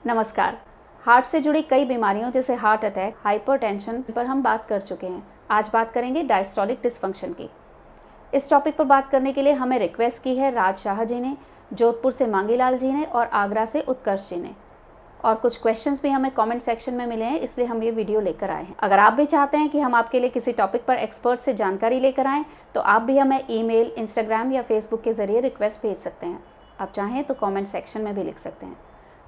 नमस्कार। हार्ट से जुड़ी कई बीमारियों जैसे हार्ट अटैक, हाइपरटेंशन पर हम बात कर चुके हैं। आज बात करेंगे डायस्टोलिक डिसफंक्शन की। इस टॉपिक पर बात करने के लिए हमें रिक्वेस्ट की है राज शाह जी ने, जोधपुर से मांगीलाल जी ने और आगरा से उत्कर्ष जी ने। और कुछ क्वेश्चंस भी हमें कमेंट सेक्शन में मिले हैं, इसलिए हम ये वीडियो लेकर आए हैं। अगर आप भी चाहते हैं कि हम आपके लिए किसी टॉपिक पर एक्सपर्ट से जानकारी लेकर आएँ तो आप भी हमें ईमेल, इंस्टाग्राम या फेसबुक के ज़रिए रिक्वेस्ट भेज सकते हैं। आप चाहें तो कमेंट सेक्शन में भी लिख सकते हैं।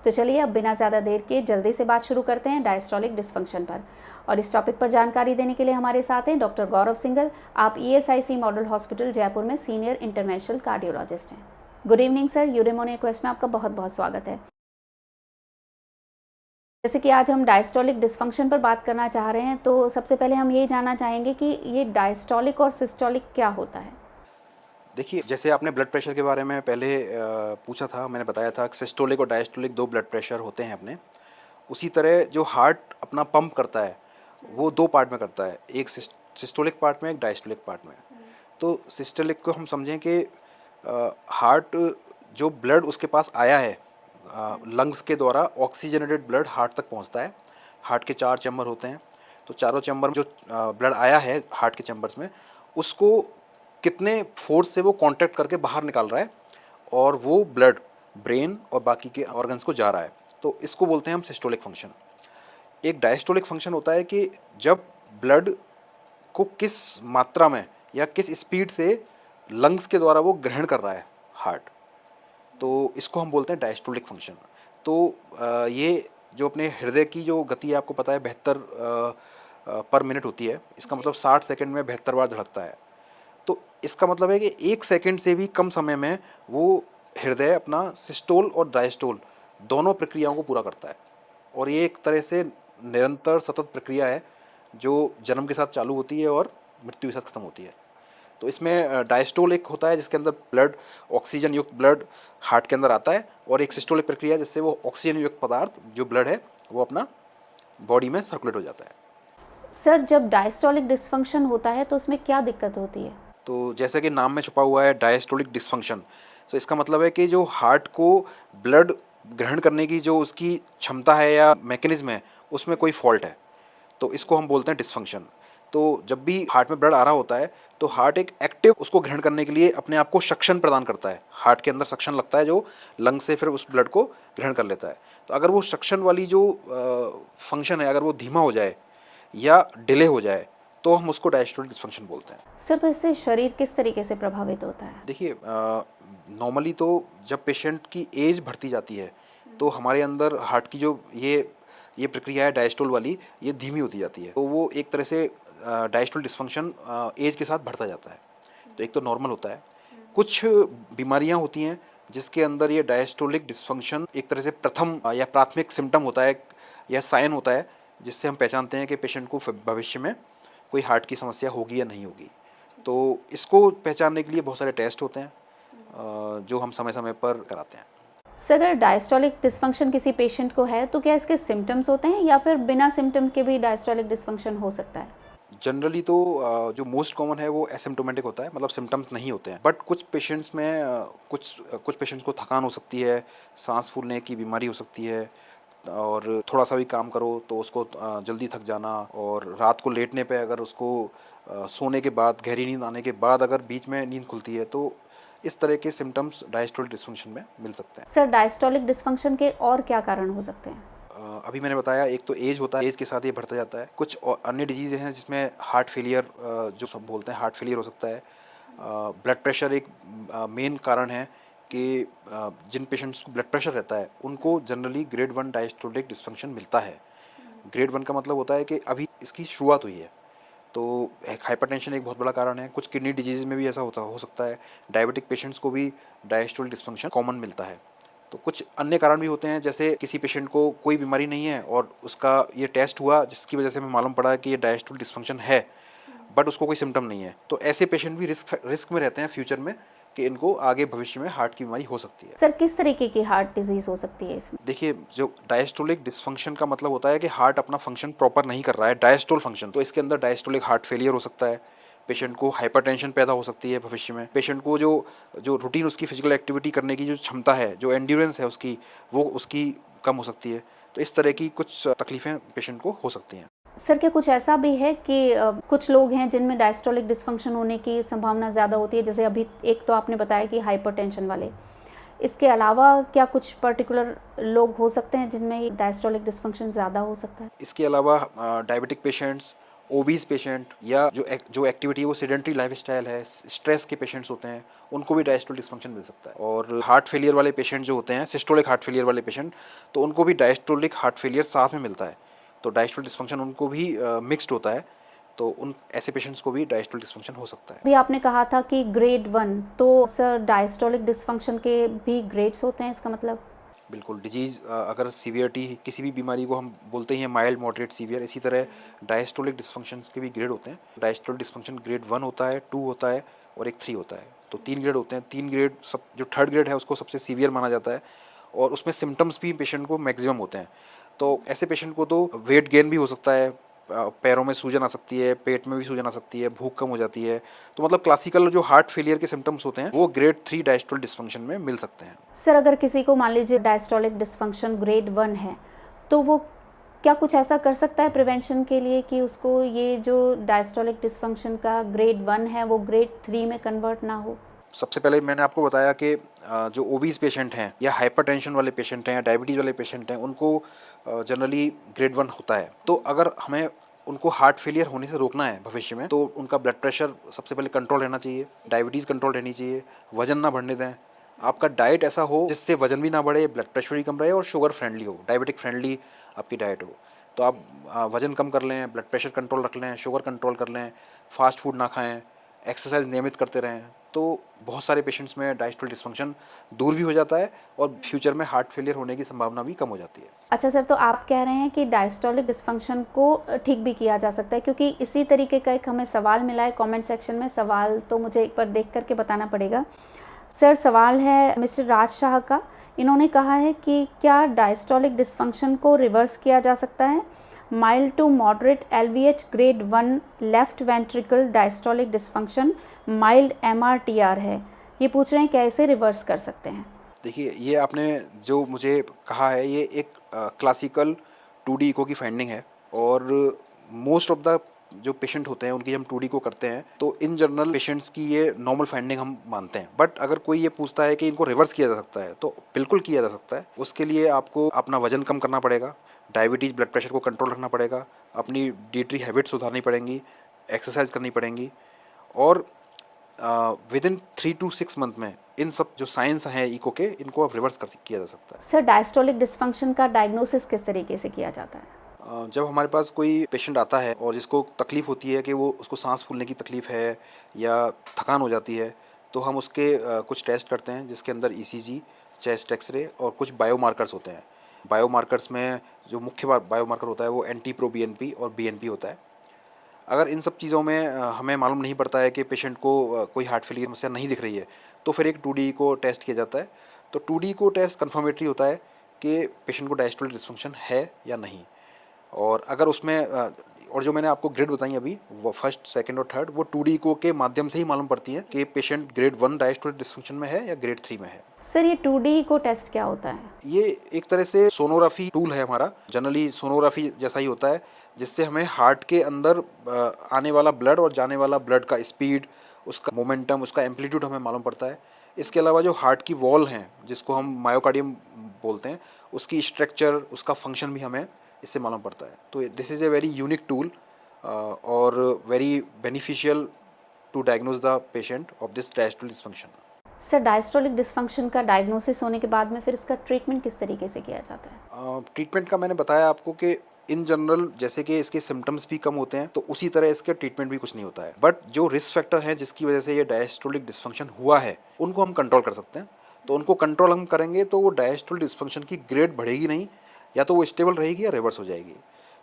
तो चलिए अब बिना ज़्यादा देर के जल्दी से बात शुरू करते हैं डायस्टोलिक डिसफंक्शन पर। और इस टॉपिक पर जानकारी देने के लिए हमारे साथ हैं डॉक्टर गौरव सिंघल। आप ESIC मॉडल हॉस्पिटल जयपुर में सीनियर इंटरवेंशनल कार्डियोलॉजिस्ट हैं। गुड इवनिंग सर, यूडेमोनिया क्वेस्ट में आपका बहुत बहुत स्वागत है। जैसे कि आज हम डायस्टोलिक डिसफंक्शन पर बात करना चाह रहे हैं, तो सबसे पहले हम ये जानना चाहेंगे कि ये डायस्टोलिक और सिस्टोलिक क्या होता है। देखिए, जैसे आपने ब्लड प्रेशर के बारे में पहले पूछा था, मैंने बताया था कि सिस्टोलिक और डायस्टोलिक 2 ब्लड प्रेशर होते हैं अपने। उसी तरह जो हार्ट अपना पंप करता है वो 2 पार्ट में करता है, एक सिस्टोलिक पार्ट में, एक डायस्टोलिक पार्ट में। तो सिस्टोलिक को हम समझें कि हार्ट जो ब्लड उसके पास आया है लंग्स के द्वारा ऑक्सीजनेटेड ब्लड हार्ट तक पहुंचता है। हार्ट के 4 चैम्बर होते हैं, तो चारों चैम्बर में जो ब्लड आया है हार्ट के चैम्बर्स में, उसको कितने फोर्स से वो कांटेक्ट करके बाहर निकाल रहा है और वो ब्लड ब्रेन और बाकी के ऑर्गन्स को जा रहा है, तो इसको बोलते हैं हम सिस्टोलिक फंक्शन। एक डायस्टोलिक फंक्शन होता है कि जब ब्लड को किस मात्रा में या किस स्पीड से लंग्स के द्वारा वो ग्रहण कर रहा है हार्ट, तो इसको हम बोलते हैं डायस्टोलिक फंक्शन। तो ये जो अपने हृदय की जो गति है आपको पता है 72 पर मिनट होती है। इसका मतलब 60 सेकंड में 72 बार धड़कता है। तो इसका मतलब है कि 1 सेकंड से भी कम समय में वो हृदय अपना सिस्टोल और डायस्टोल दोनों प्रक्रियाओं को पूरा करता है। और ये एक तरह से निरंतर सतत प्रक्रिया है जो जन्म के साथ चालू होती है और मृत्यु के साथ खत्म होती है। तो इसमें डायस्टोल एक होता है जिसके अंदर ब्लड, ऑक्सीजन युक्त ब्लड हार्ट के अंदर आता है, और एक सिस्टोलिक प्रक्रिया जिससे वो ऑक्सीजन युक्त पदार्थ जो ब्लड है वो अपना बॉडी में सर्कुलेट हो जाता है। सर, जब डायस्टोलिक डिसफंक्शन होता है तो उसमें क्या दिक्कत होती है। तो जैसे कि नाम में छुपा हुआ है डायस्टोलिक डिसफंक्शन, तो इसका मतलब है कि जो हार्ट को ब्लड ग्रहण करने की जो उसकी क्षमता है या मैकेनिज्म है उसमें कोई फॉल्ट है, तो इसको हम बोलते हैं डिसफंक्शन। तो जब भी हार्ट में ब्लड आ रहा होता है तो हार्ट एक एक्टिव उसको ग्रहण करने के लिए अपने आप को सक्शन प्रदान करता है। हार्ट के अंदर सक्शन लगता है जो लंग से फिर उस ब्लड को ग्रहण कर लेता है। तो अगर वो सक्शन वाली जो फंक्शन है अगर वो धीमा हो जाए या डिले हो जाए तो हम उसको डायस्टोलिक डिसफंक्शन बोलते हैं। सर, तो इससे शरीर किस तरीके से प्रभावित होता है। देखिए, नॉर्मली तो जब पेशेंट की एज बढ़ती जाती है तो हमारे अंदर हार्ट की जो ये प्रक्रिया है डायस्टोल वाली, ये धीमी होती जाती है। तो वो एक तरह से डायस्टोल डिसफंक्शन एज के साथ बढ़ता जाता है। तो एक तो नॉर्मल होता है। कुछ बीमारियां होती हैं जिसके अंदर ये डायस्टोलिक डिसफंक्शन एक तरह से प्रथम या प्राथमिक सिम्टम होता है या साइन होता है, जिससे हम पहचानते हैं कि पेशेंट को भविष्य में कोई हार्ट की समस्या होगी या नहीं होगी। तो इसको पहचानने के लिए बहुत सारे टेस्ट होते हैं जो हम समय समय पर कराते हैं। सर, अगर डायस्टोलिक डिसफंक्शन किसी पेशेंट को है तो क्या इसके सिम्टम्स होते हैं या फिर बिना सिम्टम के भी डायस्टोलिक डिसफंक्शन हो सकता है। जनरली तो जो मोस्ट कॉमन है वो एसिम्प्टोमेटिक होता है, मतलब सिम्टम्स नहीं होते हैं। बट कुछ पेशेंट्स में कुछ पेशेंट्स को थकान हो सकती है, सांस फूलने की बीमारी हो सकती है, और थोड़ा सा भी काम करो तो उसको जल्दी थक जाना, और रात को लेटने पे अगर उसको सोने के बाद गहरी नींद आने के बाद अगर बीच में नींद खुलती है, तो इस तरह के सिम्टम्स डायस्टोलिक डिसफंक्शन में मिल सकते हैं। सर, डायस्टोलिक डिसफंक्शन के और क्या कारण हो सकते हैं। अभी मैंने बताया, एक तो एज होता है, एज के साथ ये बढ़ता जाता है। कुछ अन्य डिजीज़ हैं जिसमें हार्ट फेलियर, जो सब बोलते हैं हार्ट फेलियर हो सकता है। ब्लड प्रेशर एक मेन कारण है कि जिन पेशेंट्स को ब्लड प्रेशर रहता है उनको जनरली ग्रेड 1 डायस्टोलिक डिसफंक्शन मिलता है। ग्रेड 1 का मतलब होता है कि अभी इसकी शुरुआत हुई है। तो हाइपरटेंशन एक बहुत बड़ा कारण है। कुछ किडनी डिजीज़ में भी ऐसा हो सकता है। डायबिटिक पेशेंट्स को भी डायस्टोलिक डिसफंक्शन कॉमन मिलता है। तो कुछ अन्य कारण भी होते हैं, जैसे किसी पेशेंट को कोई बीमारी नहीं है और उसका ये टेस्ट हुआ जिसकी वजह से हमें मालूम पड़ा कि ये डायस्टोलिक डिसफंक्शन है, बट उसको कोई सिम्टम नहीं है। तो ऐसे पेशेंट भी रिस्क में रहते हैं फ्यूचर में कि इनको आगे भविष्य में हार्ट की बीमारी हो सकती है। सर, किस तरीके की हार्ट डिजीज हो सकती है इसमें। देखिए, जो डायस्टोलिक डिसफंक्शन का मतलब होता है कि हार्ट अपना फंक्शन प्रॉपर नहीं कर रहा है, डायस्टोल फंक्शन। तो इसके अंदर डायस्टोलिक हार्ट फेलियर हो सकता है, पेशेंट को हाइपरटेंशन पैदा हो सकती है भविष्य में, पेशेंट को जो जो रूटीन उसकी फिजिकल एक्टिविटी करने की जो क्षमता है, जो एंड्योरेंस है उसकी, वो उसकी कम हो सकती है। तो इस तरह की कुछ तकलीफ़ें पेशेंट को हो सकती हैं। सर क्या कुछ ऐसा भी है कि कुछ लोग हैं जिनमें डायस्टोलिक डिस्फंक्शन होने की संभावना ज़्यादा होती है, जैसे अभी एक तो आपने बताया कि हाइपरटेंशन वाले, इसके अलावा क्या कुछ पर्टिकुलर लोग हो सकते हैं जिनमें डायस्टोलिक डिस्फंक्शन ज़्यादा हो सकता है? इसके अलावा डायबिटिक पेशेंट्स, ओबीज पेशेंट, या जो एक्टिविटी है वो सेडेंटरी लाइफस्टाइल है, स्ट्रेस के पेशेंट्स होते हैं, उनको भी डायस्टोलिक डिस्फंक्शन मिल सकता है। और हार्ट फेलियर वाले पेशेंट जो होते हैं, सिस्टोलिक हार्ट फेलियर वाले पेशेंट, तो उनको भी डायस्टोलिक हार्ट फेलियर साथ में मिलता है। तो डायस्टोलिक डिस्फंक्शन उनको भी मिक्स्ड होता है, तो उन ऐसे पेशेंट्स को भी डायस्टोलिक डिस्फंक्शन हो सकता है। अभी आपने कहा था कि ग्रेड 1, तो सर डायस्टोलिक डिस्फंक्शन के भी ग्रेड्स होते हैं, इसका मतलब? बिल्कुल, डिजीज़ अगर सीवियरिटी किसी भी बीमारी को हम बोलते हैं माइल्ड, मॉडरेट, सीवियर, इसी तरह डायस्टोलिक डिस्फंक्शंस के भी ग्रेड होते हैं। डायस्टोलिक डिस्फंक्शन ग्रेड 1 होता है, 2 होता है और एक 3 होता है। तो 3 ग्रेड होते हैं। 3 ग्रेड, सब जो थर्ड ग्रेड है उसको सबसे सीवियर माना जाता है, और उसमें सिम्पटम्स भी पेशेंट को मैक्सिमम होते हैं। तो ऐसे पेशेंट को तो वेट गेन भी हो सकता है, पैरों में सूजन आ सकती है, पेट में भी सूजन आ सकती है, भूख कम हो जाती है। तो मतलब क्लासिकल जो हार्ट फेलियर के सिम्टम्स होते हैं वो ग्रेड 3 डायस्टोलिक डिस्फंक्शन में मिल सकते हैं। सर अगर किसी को मान लीजिए डायस्टोलिक डिस्फंक्शन ग्रेड 1 है, तो वो क्या कुछ ऐसा कर सकता है प्रिवेंशन के लिए कि उसको ये जो डायस्टोलिक डिस्फंक्शन का ग्रेड 1 है वो ग्रेड 3 में कन्वर्ट ना हो? सबसे पहले मैंने आपको बताया कि जो ओबीज पेशेंट हैं, या हाइपरटेंशन वाले पेशेंट हैं, या डायबिटीज़ वाले पेशेंट हैं, उनको जनरली ग्रेड 1 होता है। तो अगर हमें उनको हार्ट फेलियर होने से रोकना है भविष्य में, तो उनका ब्लड प्रेशर सबसे पहले कंट्रोल रहना चाहिए, डायबिटीज़ कंट्रोल रहनी चाहिए, वजन ना बढ़ने दें, आपका डाइट ऐसा हो जिससे वजन भी ना बढ़े, ब्लड प्रेशर भी कम रहे और शुगर फ्रेंडली हो, डायबिटिक फ्रेंडली आपकी डाइट हो। तो आप वजन कम कर लें, ब्लड प्रेशर कंट्रोल रख लें, शुगर कंट्रोल कर लें, फास्ट फूड ना खाएं, एक्सरसाइज नियमित करते रहें, तो बहुत सारे पेशेंट्स में डायस्टोलिक डिस्फंक्शन दूर भी हो जाता है और फ्यूचर में हार्ट फेलियर होने की संभावना भी कम हो जाती है। अच्छा सर, तो आप कह रहे हैं कि डायस्टोलिक डिस्फंक्शन को ठीक भी किया जा सकता है, क्योंकि इसी तरीके का एक हमें सवाल मिला है कमेंट सेक्शन में। सवाल तो मुझे एक बार देख करके बताना पड़ेगा। सर सवाल है मिस्टर राज शाह का। इन्होंने कहा है कि क्या डायस्टोलिक डिस्फंक्शन को रिवर्स किया जा सकता है? Mild to moderate LVH grade 1 left ventricle diastolic dysfunction, mild MR TR है। ये पूछ रहे हैं क्या इसे रिवर्स कर सकते हैं? देखिए, ये आपने जो मुझे कहा है ये एक क्लासिकल 2D इको की फाइंडिंग है, और मोस्ट ऑफ द जो पेशेंट होते हैं उनकी हम 2D को करते हैं, तो इन जनरल पेशेंट्स की ये नॉर्मल फाइंडिंग हम मानते हैं। बट अगर कोई ये पूछता है कि इनको रिवर्स किया जा सकता है, तो बिल्कुल किया जा सकता है। उसके लिए आपको अपना वजन कम करना पड़ेगा, डायबिटीज़ ब्लड प्रेशर को कंट्रोल रखना पड़ेगा, अपनी डिएटरी हैबिट सुधारनी पड़ेंगी, एक्सरसाइज करनी पड़ेंगी, और विद इन 3 to 6 मंथ में इन सब जो साइंस हैं इको के, इनको अब रिवर्स किया जा सकता है। सर डायस्टोलिक डिस्फंक्शन का डायग्नोसिस किस तरीके से किया जाता है? जब हमारे पास कोई पेशेंट आता है और जिसको तकलीफ़ होती है कि वो उसको सांस फूलने की तकलीफ़ है या थकान हो जाती है, तो हम उसके कुछ टेस्ट करते हैं, जिसके अंदर ईसीजी, चेस्ट एक्सरे और कुछ बायोमार्कर्स होते हैं। बायोमार्कर्स में जो मुख्य बायोमार्कर होता है वो एंटी प्रो बीएनपी और बीएनपी होता है। अगर इन सब चीज़ों में हमें मालूम नहीं पड़ता है कि पेशेंट को कोई हार्ट फेलियर समस्या नहीं दिख रही है, तो फिर एक 2D को टेस्ट किया जाता है। तो 2D को टेस्ट कन्फर्मेटरी होता है कि पेशेंट को डायस्टोलिक डिस्फंक्शन है या नहीं। और अगर उसमें और जो मैंने आपको ग्रेड बताई अभी, वो फर्स्ट, सेकंड और थर्ड, वो 2D को के माध्यम से ही मालूम पड़ती है कि पेशेंट ग्रेड 1 डायस्टोलिक डिस्फंक्शन में है या ग्रेड 3 में है। सर ये 2D को टेस्ट क्या होता है? ये एक तरह से सोनोग्राफी टूल है हमारा, जनरली सोनोग्राफी जैसा ही होता है, जिससे हमें हार्ट के अंदर आने वाला ब्लड और जाने वाला ब्लड का स्पीड, उसका मोमेंटम, उसका एम्पलीट्यूड हमें मालूम पड़ता है। इसके अलावा जो हार्ट की वॉल हैं, जिसको हम मायोकार्डियम बोलते हैं, उसकी स्ट्रक्चर, उसका फंक्शन भी हमें इससे मालूम पड़ता है। तो this is a very unique tool और very beneficial to diagnose the patient of this diastolic dysfunction. Sir diastolic dysfunction का डायग्नोसिस होने के बाद में फिर इसका ट्रीटमेंट किस तरीके से किया जाता है? ट्रीटमेंट का मैंने बताया आपको कि इन जनरल जैसे कि इसके सिम्टम्स भी कम होते हैं, तो उसी तरह इसके ट्रीटमेंट भी कुछ नहीं होता है। बट जो रिस्क फैक्टर हैं जिसकी वजह से ये डायस्टोलिक डिस्फंक्शन हुआ है, उनको हम कंट्रोल कर सकते हैं। तो उनको कंट्रोल हम करेंगे तो वो डायस्टोलिक डिस्फंक्शन की ग्रेड बढ़ेगी नहीं, या तो वो स्टेबल रहेगी या रिवर्स हो जाएगी।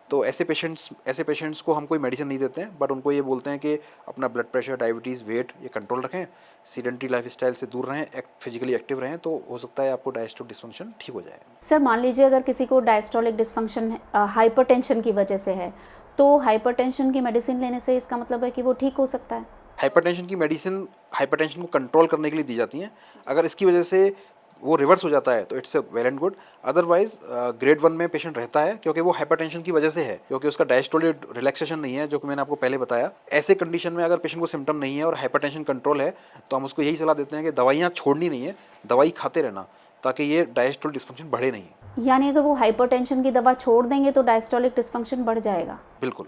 तो ऐसे पेशेंट्स को हम कोई मेडिसिन नहीं देते हैं, बट उनको ये बोलते हैं कि अपना ब्लड प्रेशर, डायबिटीज़, वेट ये कंट्रोल रखें, सीडेंटरी लाइफस्टाइल से दूर रहें, फिजिकली एक्टिव रहें, तो हो सकता है आपको डायस्टोलिक डिस्फंक्शन ठीक हो जाए। सर मान लीजिए अगर किसी को डायस्टोलिक डिस्फंक्शन हाइपरटेंशन की वजह से है, तो हाइपरटेंशन की मेडिसिन लेने से इसका मतलब है कि वो ठीक हो सकता है? हाइपरटेंशन की मेडिसिन हाइपरटेंशन को कंट्रोल करने के लिए दी जाती हैं। अगर इसकी वजह से वो रिवर्स हो जाता है तो it's well and good. Otherwise grade 1 में पेशेंट रहता है क्योंकि वो हाइपरटेंशन की वजह से है, क्योंकि उसका डायस्टोलिक रिलैक्सेशन नहीं है, जो कि मैंने आपको पहले बताया। ऐसे कंडीशन में अगर पेशेंट को सिम्टम नहीं है और हाइपरटेंशन कंट्रोल है तो हम उसको यही सलाह देते हैं कि दवाइयाँ छोड़नी नहीं है, दवाई खाते रहना, ताकि ये डायस्टोलिक डिस्फंक्शन बढ़े नहीं। यानी अगर वो हाइपरटेंशन की दवा छोड़ देंगे तो डायस्टोलिक डिस्फंक्शन बढ़ जाएगा? बिल्कुल,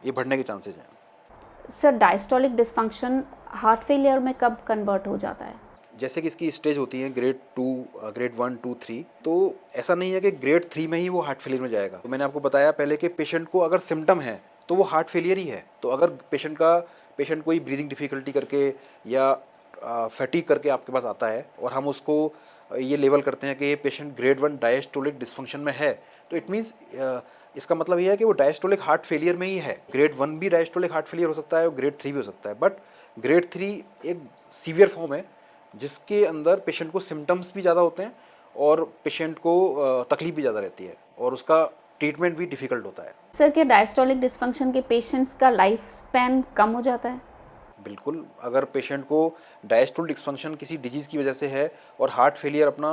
ये बढ़ने के चांसेस हैं। Sir, diastolic dysfunction heart failure में कब कन्वर्ट हो जाता है? जैसे कि इसकी स्टेज होती है ग्रेड 2, ग्रेड 1, 2, 3, तो ऐसा नहीं है कि ग्रेड 3 में ही वो हार्ट फेलियर में जाएगा। तो मैंने आपको बताया पहले कि पेशेंट को अगर सिम्टम है तो वो हार्ट फेलियर ही है। तो अगर पेशेंट कोई ब्रीदिंग डिफिकल्टी करके या फैटिक करके आपके पास आता है और हम उसको ये लेवल करते हैं कि ये पेशेंट ग्रेड 1 डायस्टोलिक डिस्फंक्शन में है, तो इट मीन्स इसका मतलब ये है कि वो डायस्टोलिक हार्ट फेलियर में ही है। ग्रेड 1 भी डायस्टोलिक हार्ट फेलियर हो सकता है और ग्रेड 3 भी हो सकता है, बट ग्रेड 3 एक सीवियर फॉर्म है जिसके अंदर पेशेंट को सिम्टम्स भी ज़्यादा होते हैं और पेशेंट को तकलीफ भी ज़्यादा रहती है और उसका ट्रीटमेंट भी डिफ़िकल्ट होता है। सर, क्या डायस्टोलिक डिस्फंक्शन के पेशेंट्स का लाइफ स्पैन कम हो जाता है? बिल्कुल, अगर पेशेंट को डायस्टोलिक डिस्फंक्शन किसी डिजीज़ की वजह से है और हार्ट फेलियर अपना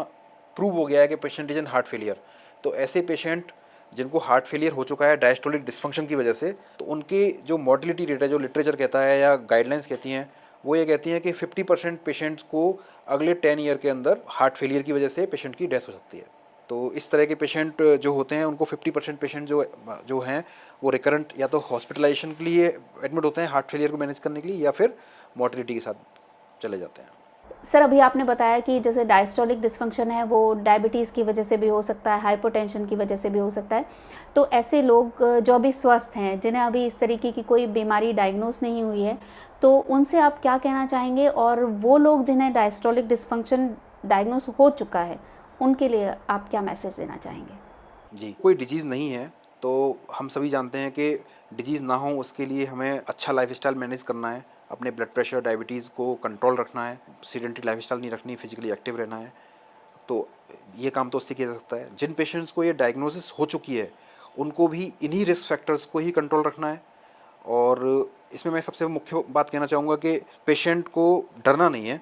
प्रूव हो गया है कि patient is in heart failure, तो ऐसे पेशेंट जिनको हार्ट फेलियर हो चुका है डायस्टोलिक डिस्फंक्शन की वजह से, तो उनकी जो मॉर्टिलिटी रेट है, जो लिटरेचर कहता है या गाइडलाइंस कहती हैं, वो ये कहती हैं कि 50% पेशेंट्स को अगले 10 ईयर के अंदर हार्ट फेलियर की वजह से पेशेंट की डेथ हो सकती है। तो इस तरह के पेशेंट जो होते हैं उनको 50% पेशेंट जो हैं वो रिकरेंट या तो हॉस्पिटलाइजेशन के लिए एडमिट होते हैं हार्ट फेलियर को मैनेज करने के लिए, या फिर मॉर्टिलिटी के साथ चले जाते हैं। सर, अभी आपने बताया कि जैसे डायस्टोलिक डिस्फंक्शन है वो डायबिटीज़ की वजह से भी हो सकता है, हाइपरटेंशन की वजह से भी हो सकता है। तो ऐसे लोग जो अभी स्वस्थ हैं, जिन्हें अभी इस तरीके की कोई बीमारी डायग्नोस नहीं हुई है, तो उनसे आप क्या कहना चाहेंगे? और वो लोग जिन्हें डायस्टोलिक डिस्फंक्शन डायग्नोस हो चुका है, उनके लिए आप क्या मैसेज देना चाहेंगे? जी, कोई डिजीज़ नहीं है तो हम सभी जानते हैं कि डिजीज़ ना हो उसके लिए हमें अच्छा लाइफस्टाइल मैनेज करना है, अपने ब्लड प्रेशर, डायबिटीज़ को कंट्रोल रखना है, सीडेंटरी लाइफस्टाइल नहीं रखनी, फिजिकली एक्टिव रहना है। तो ये काम तो उससे किया जा सकता है। जिन पेशेंट्स को ये डायग्नोसिस हो चुकी है उनको भी इन्हीं रिस्क फैक्टर्स को ही कंट्रोल रखना है। और इसमें मैं सबसे मुख्य बात कहना चाहूँगा कि पेशेंट को डरना नहीं है।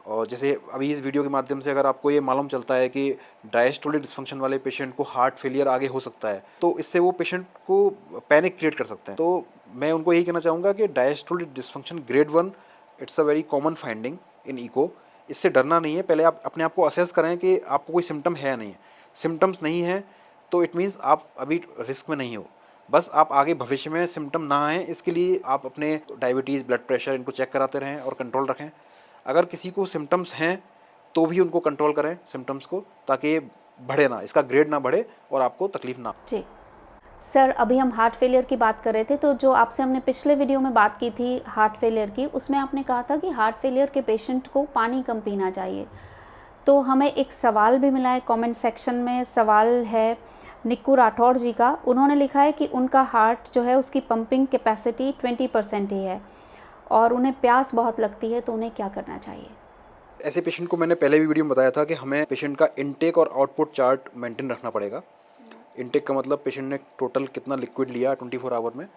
और जैसे अभी इस वीडियो के माध्यम से अगर आपको ये मालूम चलता है कि डायस्टोलिक डिस्फंक्शन वाले पेशेंट को हार्ट फेलियर आगे हो सकता है, तो इससे वो पेशेंट को पैनिक क्रिएट कर सकते हैं। तो मैं उनको यही कहना चाहूँगा कि diastolic dysfunction grade 1 it's a very common finding in echo. इससे डरना नहीं है। पहले आप अपने आप को असेस करें कि आपको कोई सिम्टम है या नहीं है। सिम्टम्स नहीं है तो इट मीन्स आप अभी रिस्क में नहीं हो। बस आप आगे भविष्य में सिम्टम ना आए इसके लिए आप अपने डायबिटीज़, ब्लड प्रेशर इनको चेक कराते रहें और कंट्रोल रखें। अगर किसी को सिम्टम्स हैं तो भी उनको कंट्रोल करें सिम्टम्स को, ताकि ये बढ़े ना, इसका ग्रेड ना बढ़े और आपको तकलीफ ना। जी सर, अभी हम हार्ट फेलियर की बात कर रहे थे, तो जो आपसे हमने पिछले वीडियो में बात की थी हार्ट फेलियर की, उसमें आपने कहा था कि हार्ट फेलियर के पेशेंट को पानी कम पीना चाहिए। तो हमें एक सवाल भी मिला है कमेंट सेक्शन में। सवाल है निक्कू राठौड़ जी का। उन्होंने लिखा है कि उनका हार्ट जो है उसकी पंपिंग कैपेसिटी 20% ही है और उन्हें प्यास बहुत लगती है, तो उन्हें क्या करना चाहिए? ऐसे पेशेंट को मैंने पहले भी वीडियो में बताया था कि हमें पेशेंट का इनटेक और आउटपुट चार्ट मेंटेन रखना पड़ेगा। इनटेक का मतलब पेशेंट ने टोटल कितना लिक्विड लिया 24 आवर में,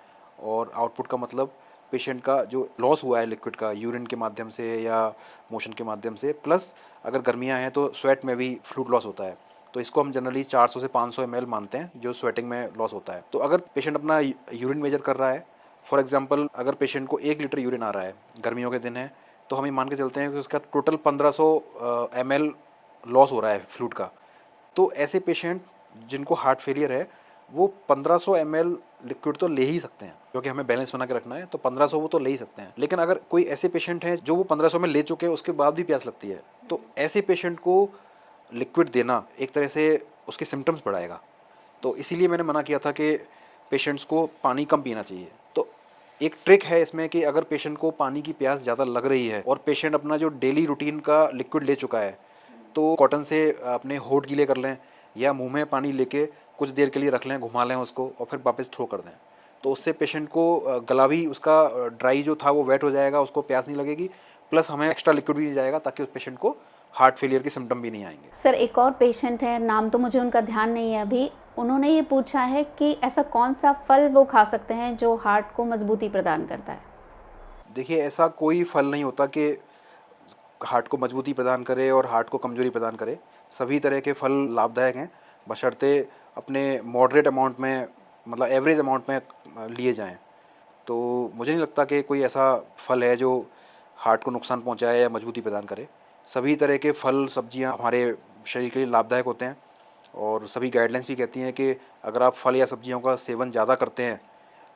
और आउटपुट का मतलब पेशेंट का जो लॉस हुआ है लिक्विड का यूरिन के माध्यम से या मोशन के माध्यम से, प्लस अगर गर्मियाँ हैं तो स्वेट में भी फ्लूइड लॉस होता है। तो इसको हम जनरली 400 से 500 ml मानते हैं जो स्वेटिंग में लॉस होता है। तो अगर पेशेंट अपना यूरिन मेजर कर रहा है, फॉर एग्जांपल अगर पेशेंट को 1 लीटर यूरिन आ रहा है, गर्मियों के दिन है, तो हम ये मान के चलते हैं कि उसका टोटल 1500 ml लॉस हो रहा है फ्लूइड का। तो ऐसे पेशेंट जिनको हार्ट फेलियर है वो 1500 ml लिक्विड तो ले ही सकते हैं, क्योंकि हमें बैलेंस बना के रखना है, तो 1500 वो तो ले ही सकते हैं। लेकिन अगर कोई ऐसे पेशेंट हैं जो वो 1500 में ले चुके हैं उसके बाद भी प्यास लगती है, तो ऐसे पेशेंट को लिक्विड देना एक तरह से उसके सिम्टम्स बढ़ाएगा। तो इसीलिए मैंने मना किया था कि पेशेंट्स को पानी कम पीना चाहिए। तो एक ट्रिक है इसमें कि अगर पेशेंट को पानी की प्यास ज़्यादा लग रही है और पेशेंट अपना जो डेली रूटीन का लिक्विड ले चुका है, तो कॉटन से अपने होंठ गीले कर लें या मुंह में पानी लेके कुछ देर के लिए रख लें, घुमा लें उसको और फिर वापस थ्रो कर दें। तो उससे पेशेंट को गला भी उसका ड्राई जो था वो वेट हो जाएगा, उसको प्यास नहीं लगेगी, प्लस हमें एक्स्ट्रा लिक्विड भी नहीं जाएगा, ताकि उस पेशेंट को हार्ट फेलियर के सिम्टम भी नहीं आएंगे। सर, एक और पेशेंट है, नाम तो मुझे उनका ध्यान नहीं है अभी, उन्होंने ये पूछा है कि ऐसा कौन सा फल वो खा सकते हैं जो हार्ट को मजबूती प्रदान करता है? देखिए ऐसा कोई फल नहीं होता कि हार्ट को मजबूती प्रदान करे और हार्ट को कमजोरी प्रदान करे। सभी तरह के फल लाभदायक हैं, बशर्ते अपने मॉडरेट अमाउंट में, मतलब एवरेज अमाउंट में लिए जाएं। तो मुझे नहीं लगता कि कोई ऐसा फल है जो हार्ट को नुकसान पहुंचाए या मजबूती प्रदान करे। सभी तरह के फल सब्जियां हमारे शरीर के लिए लाभदायक होते हैं, और सभी गाइडलाइंस भी कहती हैं कि अगर आप फल या सब्जियों का सेवन ज़्यादा करते हैं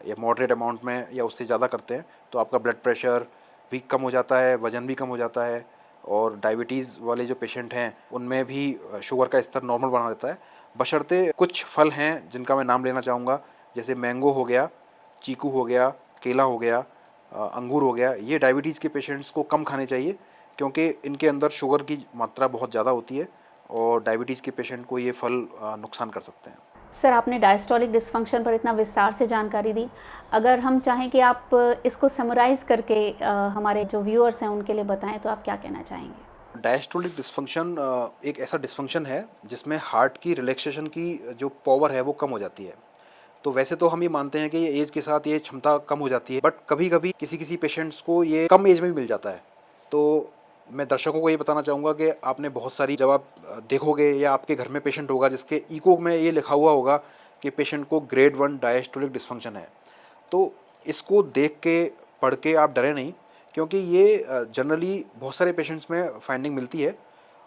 या मॉडरेट अमाउंट में या उससे ज़्यादा करते हैं तो आपका ब्लड प्रेशर भी कम हो जाता है, वज़न भी कम हो जाता है, और डायबिटीज़ वाले जो पेशेंट हैं उनमें भी शुगर का स्तर नॉर्मल बना रहता है। बशर्ते कुछ फल हैं जिनका मैं नाम लेना चाहूँगा, जैसे मैंगो हो गया, चीकू हो गया, केला हो गया, अंगूर हो गया। ये डायबिटीज़ के पेशेंट्स को कम खाने चाहिए, क्योंकि इनके अंदर शुगर की मात्रा बहुत ज़्यादा होती है और डायबिटीज़ के पेशेंट को ये फल नुकसान कर सकते हैं। सर, आपने डायस्टोलिक डिस्फंक्शन पर इतना विस्तार से जानकारी दी। अगर हम चाहें कि आप इसको समराइज़ करके हमारे जो व्यूअर्स हैं उनके लिए बताएं, तो आप क्या कहना चाहेंगे? डायस्टोलिक डिस्फंक्शन एक ऐसा डिस्फंक्शन है जिसमें हार्ट की रिलैक्सेशन की जो पावर है वो कम हो जाती है। तो वैसे तो हम ये मानते हैं कि ये एज के साथ ये क्षमता कम हो जाती है, बट कभी कभी किसी किसी पेशेंट्स को ये कम एज में भी मिल जाता है। तो मैं दर्शकों को ये बताना चाहूँगा कि आपने बहुत सारी, जब आप देखोगे या आपके घर में पेशेंट होगा जिसके इको में ये लिखा हुआ होगा कि पेशेंट को ग्रेड 1 डायस्टोलिक डिस्फंक्शन है, तो इसको देख के पढ़ के आप डरे नहीं, क्योंकि ये जनरली बहुत सारे पेशेंट्स में फाइंडिंग मिलती है,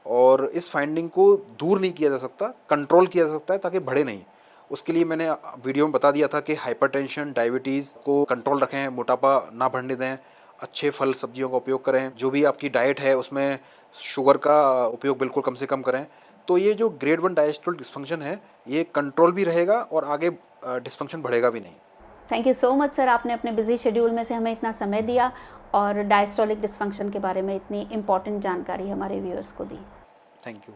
और इस फाइंडिंग को दूर नहीं किया जा सकता, कंट्रोल किया जा सकता है ताकि बढ़े नहीं। उसके लिए मैंने वीडियो में बता दिया था कि हाइपरटेंशन, डायबिटीज़ को कंट्रोल रखें, मोटापा ना बढ़ने दें, अच्छे फल सब्जियों का उपयोग करें, जो भी आपकी डाइट है उसमें शुगर का उपयोग बिल्कुल कम से कम करें। तो ये जो ग्रेड 1 डायस्टोलिक डिस्फंक्शन है ये कंट्रोल भी रहेगा और आगे डिस्फंक्शन बढ़ेगा भी नहीं। Thank you so much sir, आपने अपने बिजी शेड्यूल में से हमें इतना समय दिया और डायस्टोलिक डिस्फंक्शन के बारे में इतनी इम्पॉर्टेंट जानकारी हमारे व्यूअर्स को दी। Thank you.